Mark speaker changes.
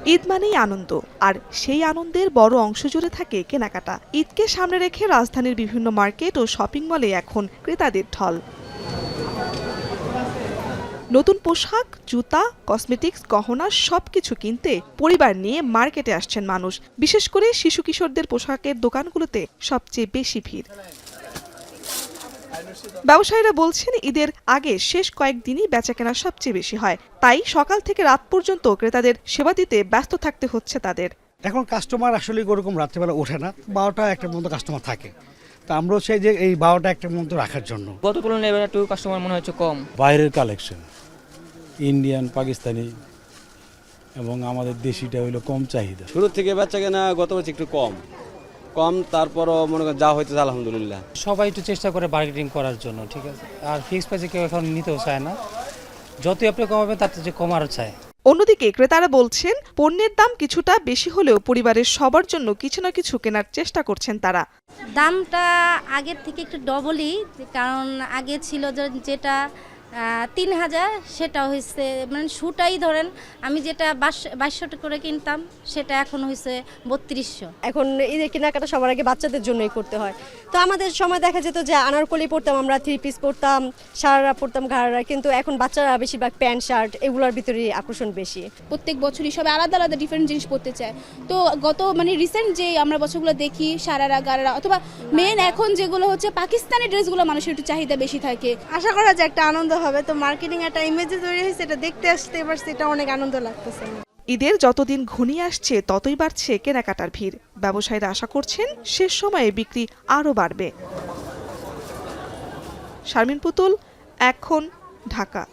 Speaker 1: ঈদ মানেই আনন্দ, আর সেই আনন্দের বড় অংশ জুড়ে থাকে কেনাকাটা। ঈদকে সামনে রেখে রাজধানীর বিভিন্ন মার্কেট ও শপিং মলে এখন ক্রেতাদের ঢল। নতুন পোশাক, জুতা, কসমেটিক্স, গহনা সবকিছু কিনতে পরিবার নিয়ে মার্কেটে আসছেন মানুষ। বিশেষ করে শিশু কিশোরদের পোশাকের দোকানগুলোতে সবচেয়ে বেশি ভিড়। ব্যবসায়ীরা বলছেন, ঈদের আগে শেষ কয়েকদিনই বেচাকেনা সবচেয়ে বেশি হয়, তাই সকাল থেকে রাত পর্যন্ত ক্রেতাদের সেবা দিতে ব্যস্ত থাকতে হচ্ছে তাদের।
Speaker 2: এখন কাস্টমার আসলে ওরকম রাত্রেবেলা ওঠে না, 12টা 1টার মধ্যে কাস্টমার থাকে। তা আমরাও সেই যে এই 12টা 1টার মধ্যে রাখার জন্য।
Speaker 3: গত তুলনায় এবার একটু কাস্টমার মনে হচ্ছে কম।
Speaker 4: বাইরের কালেকশন ইন্ডিয়ান, পাকিস্তানি এবং আমাদের দেশিটা হইলো কম চাহিদা।
Speaker 5: শুরু থেকে বেচাকেনা গত বছর একটু কম, তারপরও মনে করেন যা হইতেছে আলহামদুলিল্লাহ।
Speaker 6: সবাই একটু চেষ্টা করে বার্গেনিং করার জন্য, ঠিক আছে। আর ফিক্স প্রাইসে কেউ এখন নিতেও চায় না, যতই আপনি কমাবেন তার চেয়ে কম আরও চায়।
Speaker 1: অন্যদিকে ক্রেতারা বলছেন, পণ্যের দাম কিছুটা বেশি হলেও পরিবারের সবার জন্য কিছু না কিছু কেনার চেষ্টা করছেন তারা।
Speaker 7: দামটা আগের থেকে একটু ডবলই, কারণ আগে ছিল যেটা 3000, সেটা হয়েছে মানে শুটাই ধরেন আমি যেটা 2200 করে কিনতাম সেটা এখন হয়েছে 3200।
Speaker 8: এখন ঈদের কেনাকাটা সবার আগে বাচ্চাদের জন্যই করতে হয়। তো আমাদের সময় দেখা যেত যে আনারকলি পরতাম, আমরা 3 পিস পরতাম, সারারা পরতাম, ঘাড়ারা, কিন্তু এখন বাচ্চারা বেশিরভাগ প্যান্ট শার্ট এগুলোর ভিতরেই আকর্ষণ বেশি।
Speaker 9: প্রত্যেক বছরই সবাই আলাদা আলাদা ডিফারেন্ট জিনিস পরতে চায়। তো গত রিসেন্ট যে আমরা বছরগুলো দেখি সারারা, গারারা অথবা মেন এখন যেগুলো হচ্ছে পাকিস্তানি ড্রেসগুলো মানুষের একটু চাহিদা বেশি থাকে।
Speaker 10: আশা করা যায় একটা আনন্দ হবে। তো মার্কেটিং একটা ইমেজ তৈরি হয়েছে, এটা দেখতে আসতে এবার সেটা অনেক আনন্দ লাগতেছে।
Speaker 1: ঈদের যতদিন ঘনিয়ে আসছে ততই বাড়ছে কেনাকাটার ভিড়। ব্যবসায়ীরা আশা করছেন শেষ সময়ে বিক্রি আরও বাড়বে। শারমিন পুতুল, এখন, ঢাকা।